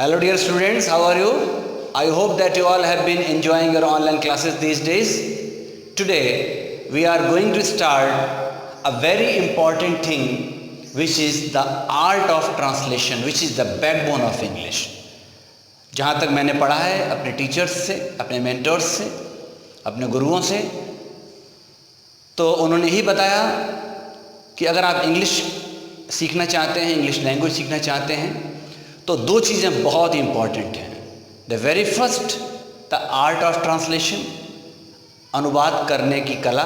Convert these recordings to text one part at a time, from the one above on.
Hello dear students, how are you? I hope that you all have been enjoying your online classes these days. Today we are going to start a very important thing, which is the art of translation, which is the backbone of English. जहाँ तक मैंने पढ़ा है अपने teachers से, अपने mentors से, अपने गुरुओं से, तो उन्होंने ही बताया कि अगर आप इंग्लिश सीखना चाहते हैं, इंग्लिश लैंग्वेज सीखना चाहते हैं, तो दो चीज़ें बहुत इंपॉर्टेंट हैं. The very first, the art of translation, अनुवाद करने की कला,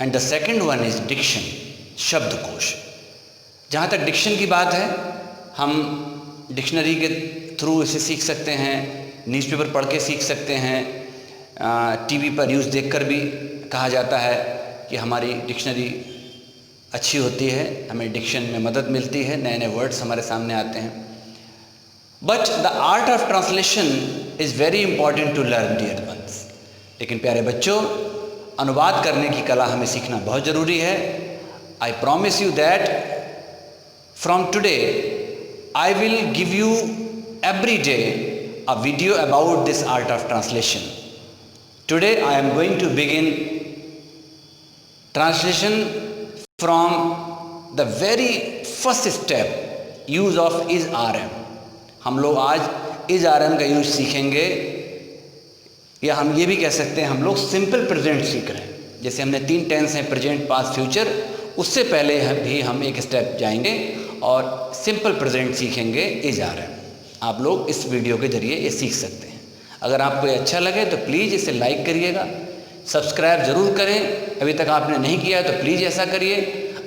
and the second one is diction, शब्दकोश. जहाँ तक डिक्शन की बात है, हम डिक्शनरी के थ्रू इसे सीख सकते हैं, न्यूज़पेपर पढ़ के सीख सकते हैं, टीवी पर न्यूज़ देखकर भी कहा जाता है कि हमारी डिक्शनरी अच्छी होती है, हमें डिक्शन में मदद मिलती है, नए नए वर्ड्स हमारे सामने आते हैं. But the art of translation is very important to learn dear ones. लेकिन प्यारे बच्चों, अनुवाद करने की कला हमें सीखना बहुत ज़रूरी है. I promise you that from today I will give you every day a video about this art of translation. Today I am going to begin translation from the very first step, use of is rm. हम लोग आज is rm का use सीखेंगे, या हम ये भी कह सकते हैं हम लोग सिंपल प्रेजेंट सीख रहे हैं. जैसे हमने 3 टेंस हैं, प्रेजेंट, पास्ट, फ्यूचर, उससे पहले भी हम एक स्टेप जाएंगे और सिंपल प्रेजेंट सीखेंगे is rm. आप लोग इस वीडियो के ज़रिए ये सीख सकते हैं. अगर आपको ये अच्छा लगे तो प्लीज़ इसे लाइक करिएगा, सब्सक्राइब ज़रूर करें. अभी तक आपने नहीं किया है तो प्लीज़ ऐसा करिए,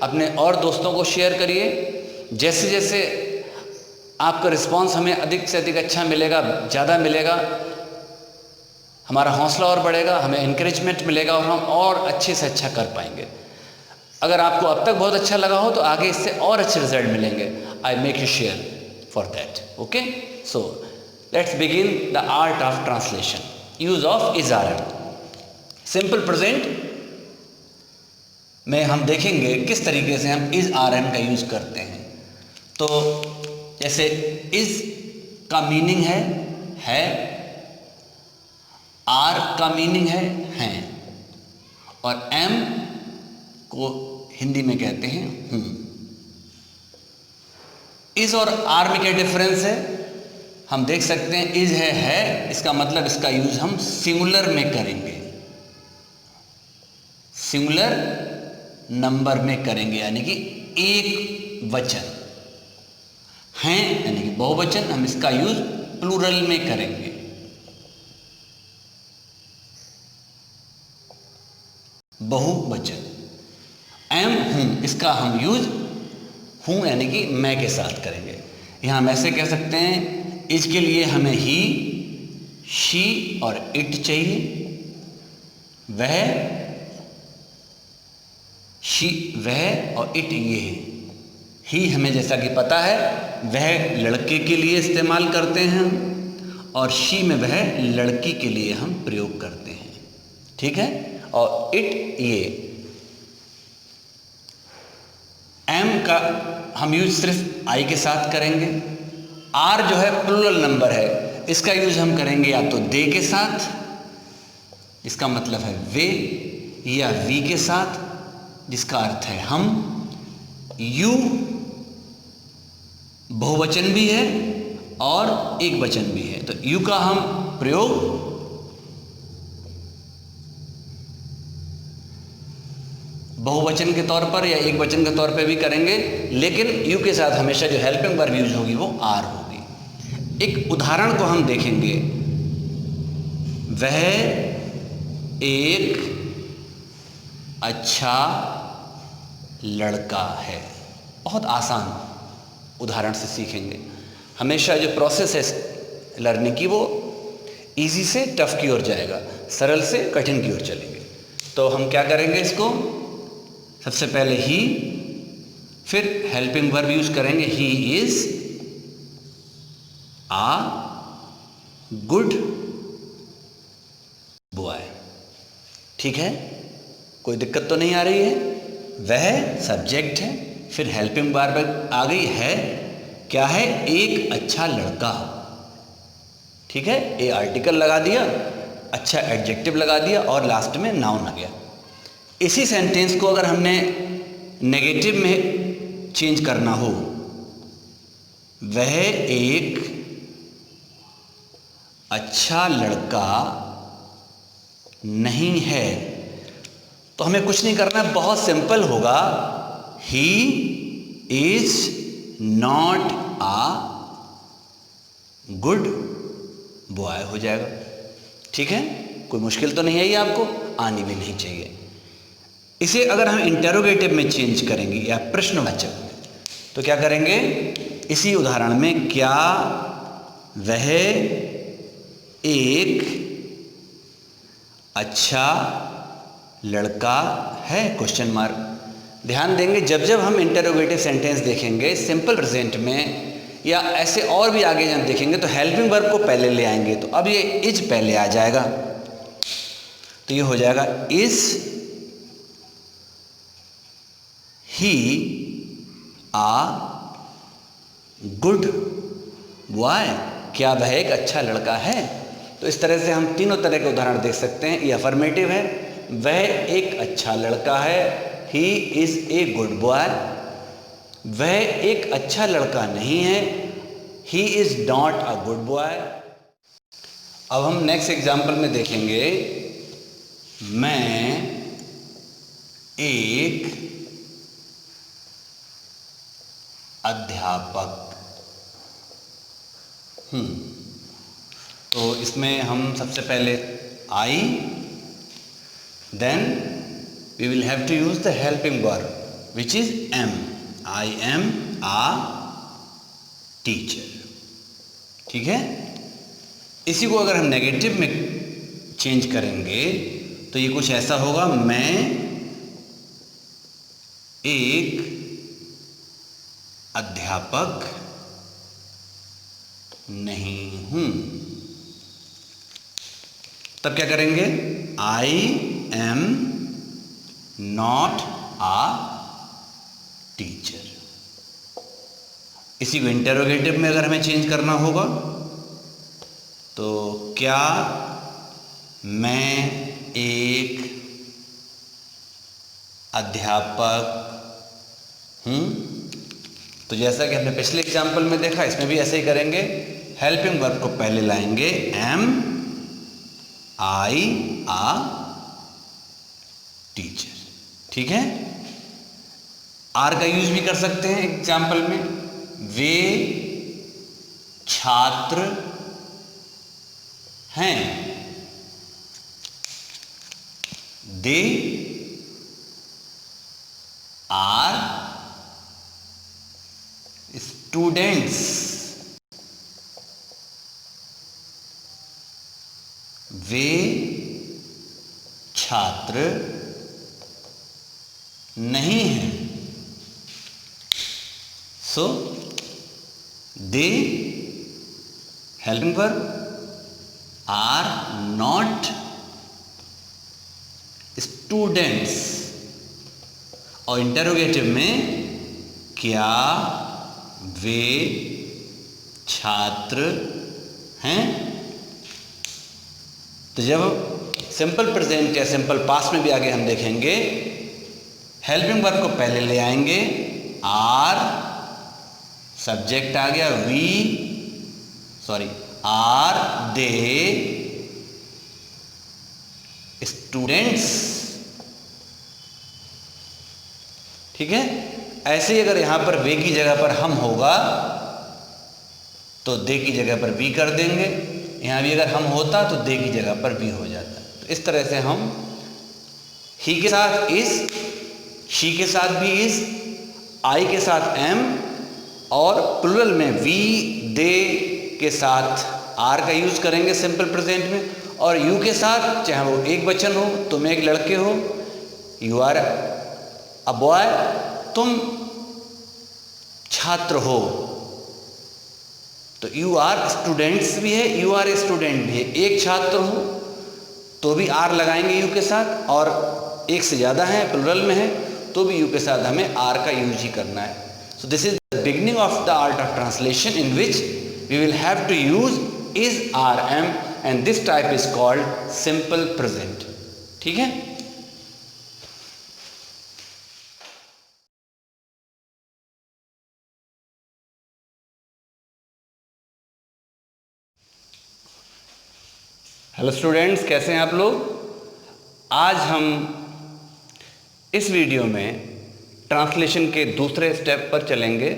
अपने और दोस्तों को शेयर करिए. जैसे जैसे आपका रिस्पांस हमें अधिक से अधिक अच्छा मिलेगा, ज़्यादा मिलेगा, हमारा हौसला और बढ़ेगा, हमें इनकरेजमेंट मिलेगा और हम और अच्छे से अच्छा कर पाएंगे. अगर आपको अब तक बहुत अच्छा लगा हो तो आगे इससे और अच्छे रिजल्ट मिलेंगे. I make you share for that. Okay, so let's begin the art of translation. Use of is rm. Simple present में हम देखेंगे किस तरीके से हम is rm का यूज करते हैं. तो जैसे is का मीनिंग है, r का मीनिंग है हैं, और m को हिंदी में कहते हैं हूं. इस और आर में क्या डिफरेंस है हम देख सकते हैं. इज है, इसका मतलब इसका यूज हम सिंगुलर में करेंगे, सिंगुलर नंबर में करेंगे, यानी कि एक वचन. हैं यानी कि बहुवचन, हम इसका यूज प्लूरल में करेंगे. बहुवचन. एम हूं, इसका हम यूज हूँ यानी कि मैं के साथ करेंगे. यहाँ हम ऐसे कह सकते हैं, इज के लिए हमें ही, शी और इट चाहिए. वह, शी वह और इट ये है. ही हमें जैसा कि पता है वह लड़के के लिए इस्तेमाल करते हैं, और शी में वह लड़की के लिए हम प्रयोग करते हैं. ठीक है. और इट ये. एम का हम यूज सिर्फ आई के साथ करेंगे. आर जो है प्लूरल नंबर है, इसका यूज हम करेंगे या तो दे के साथ, इसका मतलब है वे, या वी के साथ, जिसका अर्थ है हम. यू बहुवचन भी है और एक वचन भी है, तो यू का हम प्रयोग बहुवचन के तौर पर या एक वचन के तौर पे भी करेंगे, लेकिन यू के साथ हमेशा जो हेल्पिंग वर्ब यूज होगी वो आर होगी. एक उदाहरण को हम देखेंगे. वह एक अच्छा लड़का है. बहुत आसान उदाहरण से सीखेंगे. हमेशा जो प्रोसेस है लर्निंग की वो इजी से टफ की ओर जाएगा, सरल से कठिन की ओर चलेंगे. तो हम क्या करेंगे, इसको सबसे पहले ही, फिर हेल्पिंग वर्ब यूज करेंगे. He is a good boy. ठीक है, कोई दिक्कत तो नहीं आ रही है. वह सब्जेक्ट है, फिर हेल्पिंग वर्ब आ गई है, क्या है, एक अच्छा लड़का. ठीक है, ए आर्टिकल लगा दिया, अच्छा एडजेक्टिव लगा दिया और लास्ट में नाउन आ गया। इसी सेंटेंस को अगर हमने नेगेटिव में चेंज करना हो, वह एक अच्छा लड़का नहीं है, तो हमें कुछ नहीं करना, बहुत सिंपल होगा, he is not a good boy हो जाएगा। ठीक है, कोई मुश्किल तो नहीं है, ये आपको आनी भी नहीं चाहिए। इसे अगर हम इंटेरोगेटिव में चेंज करेंगे या प्रश्नवाचक में, तो क्या करेंगे, इसी उदाहरण में, क्या वह एक अच्छा लड़का है, क्वेश्चन मार्क। ध्यान देंगे, जब जब हम इंटेरोगेटिव सेंटेंस देखेंगे सिंपल प्रेजेंट में या ऐसे और भी आगे जब देखेंगे तो हेल्पिंग वर्ब को पहले ले आएंगे, तो अब ये इज पहले आ जाएगा, तो ये हो जाएगा is he a good boy, क्या वह एक अच्छा लड़का है। तो इस तरह से हम तीनों तरह के उदाहरण देख सकते हैं। ये अफर्मेटिव है, वह एक अच्छा लड़का है, he is a good boy. वह एक अच्छा लड़का नहीं है, ही is not a good boy. अब हम नेक्स्ट एग्जाम्पल में देखेंगे, मैं एक अध्यापक हूँ। तो इसमें हम सबसे पहले I, then we will have to use the helping verb which is am. I am a teacher. ठीक है, इसी को अगर हम नेगेटिव में चेंज करेंगे तो ये कुछ ऐसा होगा, मैं एक अध्यापक नहीं हूं। तब क्या करेंगे, I am not a teacher. इसी को इंटेरोगेटिव में अगर हमें चेंज करना होगा तो क्या मैं एक अध्यापक हूं। तो जैसा कि हमने पिछले एग्जाम्पल में देखा, इसमें भी ऐसे ही करेंगे, हेल्पिंग वर्ब को पहले लाएंगे, एम आई आ टीचर। ठीक है, आर का यूज भी कर सकते हैं एग्जाम्पल में, वे छात्र हैं, दे आर स्टूडेंट्स। वे छात्र नहीं हैं, so they helping verb are not students. और इंटेरोगेटिव में, क्या वे छात्र हैं। तो जब सिंपल प्रेजेंट या सिंपल पास्ट में भी आगे हम देखेंगे, हेल्पिंग वर्ब को पहले ले आएंगे, आर सब्जेक्ट आ गया, आर दे स्टूडेंट्स। ठीक है, ऐसे ही अगर यहां पर वे की जगह पर हम होगा तो दे की जगह पर वी कर देंगे, यहां भी अगर हम होता तो दे की जगह पर वी हो जाता। तो इस तरह से हम ही के साथ इज, शी के साथ भी इज, आई के साथ एम और प्लूरल में वी दे के साथ आर का यूज करेंगे सिंपल प्रेजेंट में, और यू के साथ, चाहे वो एक वचन हो, तुम एक लड़के हो, यू आर अ बॉय, तुम छात्र हो, तो यू आर स्टूडेंट्स भी है, यू आर ए स्टूडेंट भी है। एक छात्र हो तो भी आर लगाएंगे यू के साथ, और एक से ज़्यादा है, प्लूरल में है, तो भी यू के साथ हमें आर का यूज ही करना है। So this is the beginning of the art of translation in which we will have to use is RM and this type is called simple present. ठीक है? हेलो स्टूडेंट्स, कैसे हैं आप लोग? आज हम इस वीडियो में ट्रांसलेशन के दूसरे स्टेप पर चलेंगे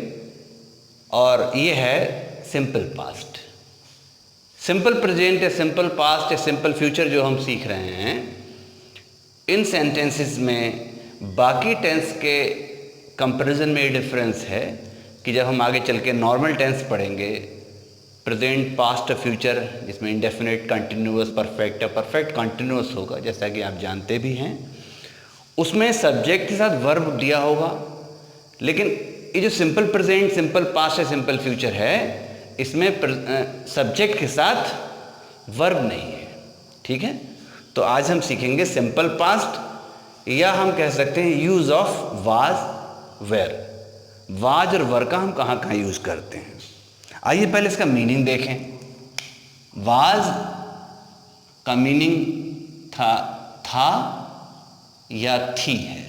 और ये है सिंपल पास्ट। सिंपल प्रेजेंट या सिंपल पास्ट या सिंपल फ्यूचर जो हम सीख रहे हैं, इन सेंटेंसेस में बाकी टेंस के कंपैरिजन में ये डिफरेंस है कि जब हम आगे चल के नॉर्मल टेंस पढ़ेंगे, प्रेजेंट, पास्ट, फ्यूचर, जिसमें इंडेफिनिट, कंटिन्यूअस, परफेक्ट या परफेक्ट कंटिन्यूअस होगा, जैसा कि आप जानते भी हैं, उसमें सब्जेक्ट के साथ वर्ब दिया होगा। लेकिन ये जो सिंपल प्रेजेंट, सिंपल पास्ट या सिंपल फ्यूचर है, इसमें सब्जेक्ट के साथ वर्ब नहीं है। ठीक है? तो आज हम सीखेंगे सिंपल पास्ट, या हम कह सकते हैं use of was, were. Was और वर का हम कहाँ कहाँ यूज़ करते हैं। आइए पहले इसका मीनिंग देखें। वाज का मीनिंग था या थी है।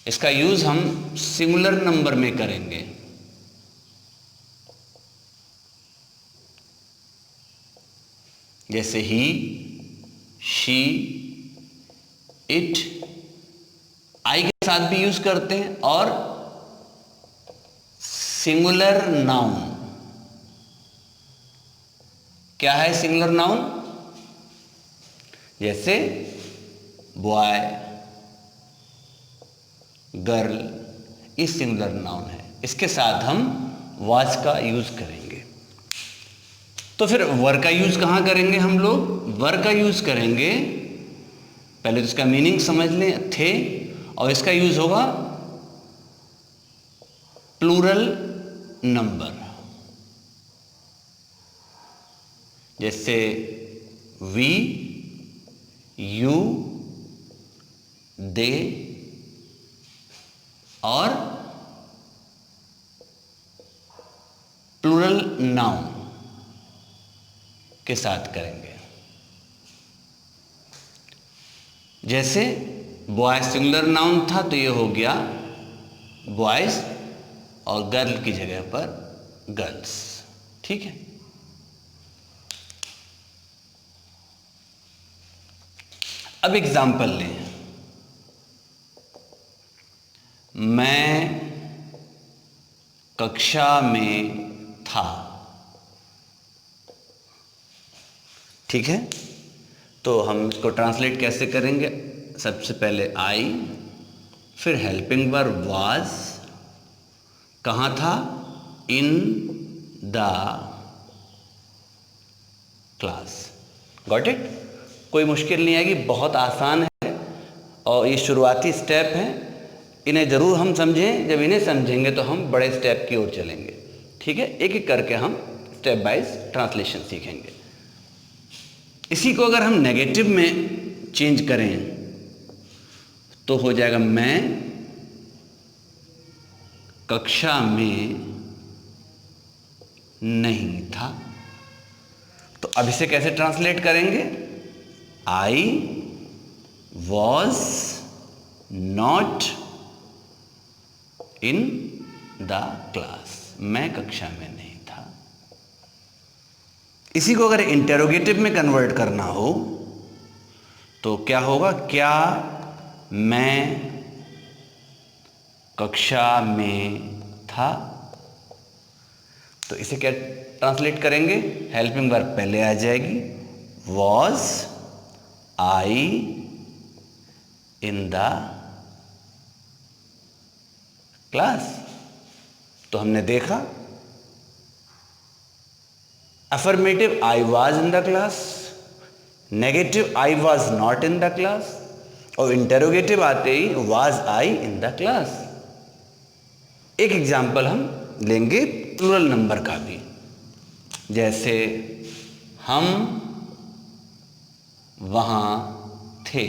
इसका यूज हम सिंगुलर नंबर में करेंगे। जैसे ही, शी, इट, आई के साथ भी यूज करते हैं। और सिंगुलर नाउन, क्या है सिंगुलर नाउन? जैसे बॉय, गर्ल, ये सिंगुलर नाउन है। इसके साथ हम वाज का यूज करेंगे। तो फिर वर का यूज कहां करेंगे हम लोग? वर का यूज करेंगे, पहले तो इसका मीनिंग समझ लें, थे, और इसका यूज होगा प्लूरल नंबर। जैसे वी, यू, दे और प्लूरल नाउन के साथ करेंगे। जैसे बॉय सिंगुलर नाउन था तो ये हो गया बॉयज, और गर्ल की जगह पर गर्ल्स। ठीक है? अब एग्जाम्पल लें। मैं कक्षा में था। ठीक है? तो हम इसको ट्रांसलेट कैसे करेंगे? सबसे पहले आई, फिर हेल्पिंग वर्ब वाज, कहाँ था? In the class. Got it? कोई मुश्किल नहीं आएगी, बहुत आसान है और ये शुरुआती स्टेप हैं। इन्हें ज़रूर हम समझें। जब इन्हें समझेंगे तो हम बड़े स्टेप की ओर चलेंगे। ठीक है? एक एक करके हम स्टेप बाइज ट्रांसलेशन सीखेंगे। इसी को अगर हम नेगेटिव में चेंज करें तो हो जाएगा मैं कक्षा में नहीं था। तो अब इसे कैसे ट्रांसलेट करेंगे? I was not in the class. मैं कक्षा में नहीं था। इसी को अगर इंटेरोगेटिव में कन्वर्ट करना हो तो क्या होगा? क्या मैं कक्षा में था? तो इसे क्या ट्रांसलेट करेंगे? हेल्पिंग वर्ब पहले आ जाएगी, was I in the class. तो हमने देखा affirmative I was in the class, negative I was not in the class, और इंटेरोगेटिव आते he was I in the class. एक एग्जाम्पल हम लेंगे प्लूरल नंबर का भी। जैसे हम वहाँ थे।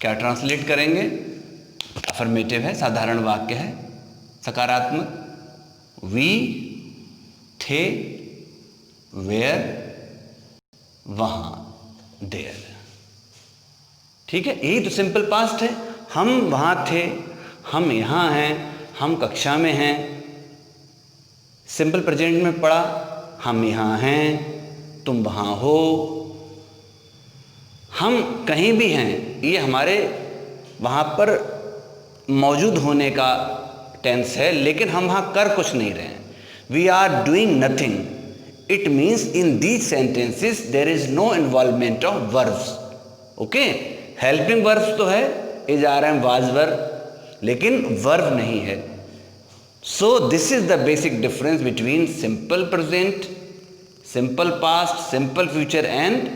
क्या ट्रांसलेट करेंगे? अफर्मेटिव है, साधारण वाक्य है, सकारात्मक। वी थे, वेयर, वहां, देयर। ठीक है, यही तो सिंपल पास्ट है। हम वहां थे, हम यहां हैं, हम कक्षा में हैं। सिंपल प्रेजेंट में पढ़ा, हम यहां हैं, तुम वहां हो, हम कहीं भी हैं, ये हमारे वहां पर मौजूद होने का टेंस है, लेकिन हम वहां कर कुछ नहीं रहे हैं। We are doing nothing. It means in these sentences there is no involvement of verbs. Okay, helping verbs तो है, is, are, am, was, were, लेकिन वर्ब नहीं है। So this is the basic difference between simple present, simple past, simple future and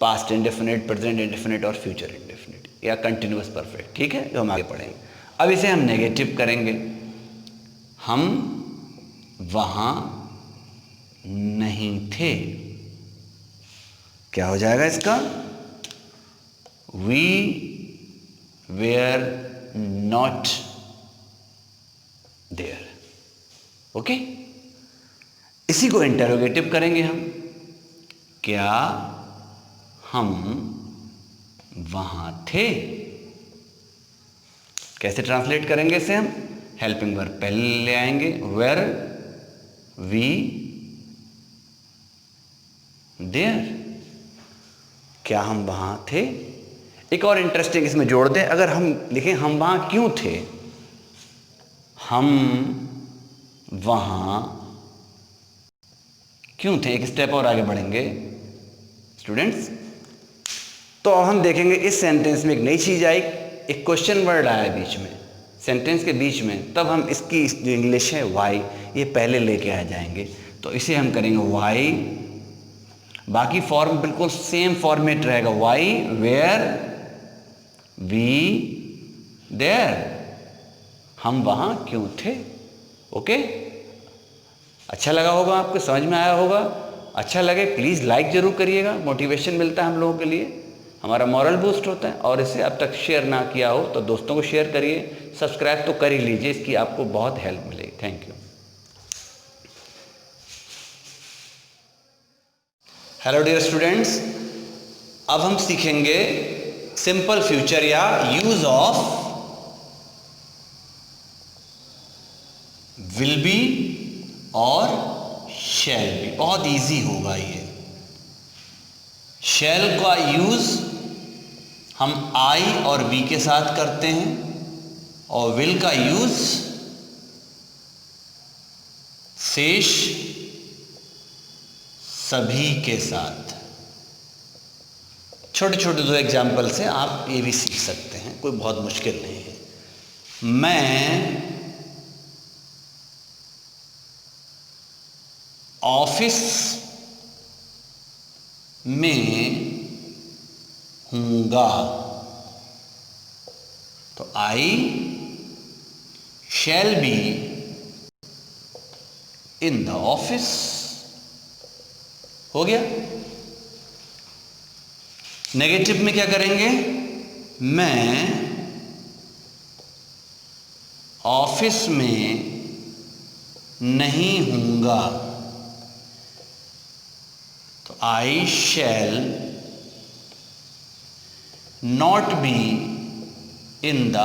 past indefinite, present indefinite और future indefinite या continuous perfect. ठीक है, जो हम आगे पढ़ेंगे। अब इसे हम नेगेटिव करेंगे। हम वहां नहीं थे, क्या हो जाएगा इसका? We were not there. Okay, इसी को इंटरोगेटिव करेंगे हम। क्या हम वहां थे? कैसे ट्रांसलेट करेंगे इसे हम? हेल्पिंग वर्ब पहले ले आएंगे, वेयर, वी, देयर। क्या हम वहां थे? एक और इंटरेस्टिंग इसमें जोड़ दें, अगर हम लिखें हम वहां क्यों थे, हम वहां क्यों थे, एक स्टेप और आगे बढ़ेंगे स्टूडेंट्स। तो अब हम देखेंगे इस सेंटेंस में एक नई चीज आई, एक क्वेश्चन वर्ड आया बीच में, सेंटेंस के बीच में, तब हम इसकी जो इंग्लिश है वाई, ये पहले लेके आ जाएंगे। तो इसे हम करेंगे वाई, बाकी फॉर्म बिल्कुल सेम फॉर्मेट रहेगा, वाई वेयर वी देयर, हम वहां क्यों थे। ओके, अच्छा लगा होगा, आपको समझ में आया होगा। अच्छा लगे प्लीज़ लाइक जरूर करिएगा, मोटिवेशन मिलता है हम लोगों के लिए, हमारा मॉरल बूस्ट होता है। और इसे अब तक शेयर ना किया हो तो दोस्तों को शेयर करिए, सब्सक्राइब तो कर ही लीजिए, इसकी आपको बहुत हेल्प मिलेगी। Thank you. Hello dear students, अब हम सीखेंगे सिंपल फ्यूचर या यूज ऑफ विल बी और शैल बी। बहुत इजी होगा ये। शैल का यूज हम आई और बी के साथ करते हैं और विल का यूज शेष सभी के साथ। छोटे छोटे दो एग्जाम्पल से आप ये भी सीख सकते हैं, कोई बहुत मुश्किल नहीं है। मैं ऑफिस में हूँगा, तो I shall be in the office. हो गया। नेगेटिव में क्या करेंगे? मैं ऑफिस में नहीं हूँगा, तो I shall not be in the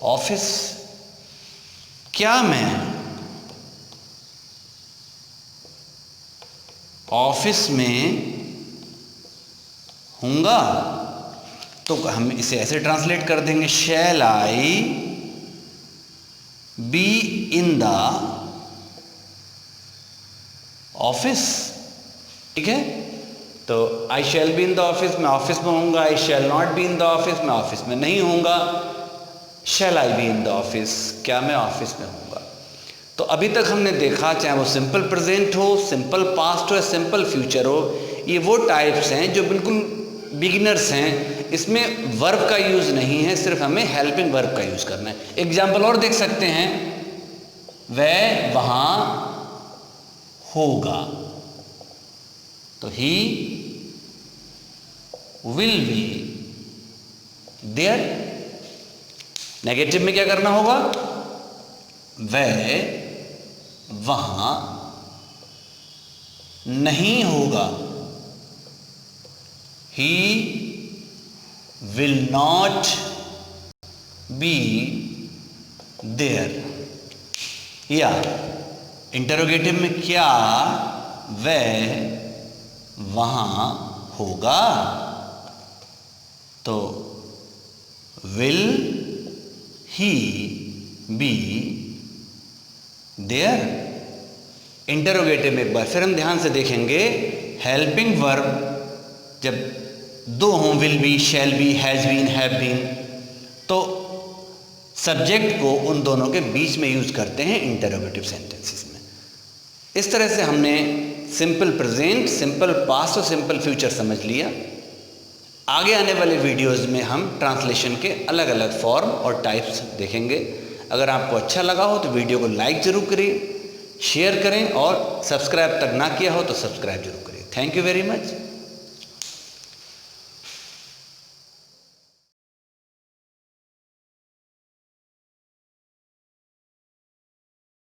office. क्या मैं ऑफिस में हूँगा, तो हम इसे ऐसे ट्रांसलेट कर देंगे, shall I be in the office. ठीक है, तो I shall be in the office, मैं ऑफिस में होऊंगा। I shall not be in the office, मैं ऑफिस में नहीं होऊंगा। Shall I be in the office, क्या मैं ऑफिस में होऊंगा। तो अभी तक हमने देखा, चाहे वो सिंपल प्रेजेंट हो, सिंपल पास्ट हो या सिंपल फ्यूचर हो, ये वो टाइप्स हैं जो बिल्कुल बिगिनर्स हैं, इसमें वर्ब का यूज नहीं है, सिर्फ हमें हेल्पिंग वर्ब का यूज करना है। एग्जाम्पल और देख सकते हैं, वह वहां होगा, तो he will be there. Negative में क्या करना होगा? वह वहां नहीं होगा। He will not be there। या इंटरोगेटिव में क्या वह वहां होगा? तो will he be there। Interrogative में एक बार फिर हम ध्यान से देखेंगे, हेल्पिंग वर्ब जब दो हों, will be, shall be, has been, have been, तो सब्जेक्ट को उन दोनों के बीच में यूज करते हैं इंटरोगेटिव सेंटेंसेस में। इस तरह से हमने सिंपल प्रेजेंट, सिंपल पास्ट और सिंपल फ्यूचर समझ लिया। आगे आने वाले वीडियोस में हम ट्रांसलेशन के अलग अलग फॉर्म और टाइप्स देखेंगे। अगर आपको अच्छा लगा हो तो वीडियो को लाइक ज़रूर करें, शेयर करें और सब्सक्राइब तक ना किया हो तो सब्सक्राइब जरूर करें। Thank you very much.